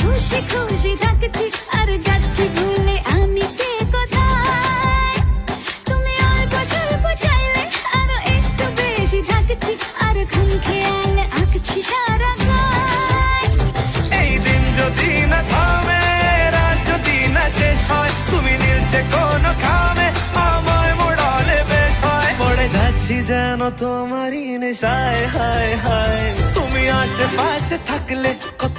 খুশি খুশি থাকছি আর যাচ্ছি ভুলে আমি কে কোথায়। তুমি অল্প স্বল্প চাইলে আরো একটু বেশি থাকছি আর খুন খেয়ালে আঁকছি সারা গায়। এই দিন যদি না থামে, রাত যদি না শেষ হয়, তুমি নীলছে কোনো খামে আমায় মোড়ালে বেশ হয়। পড়ে যাচ্ছি যেন তোমারই নেশায়, হায় হায় তুমি আশেপাশে থাকলে কত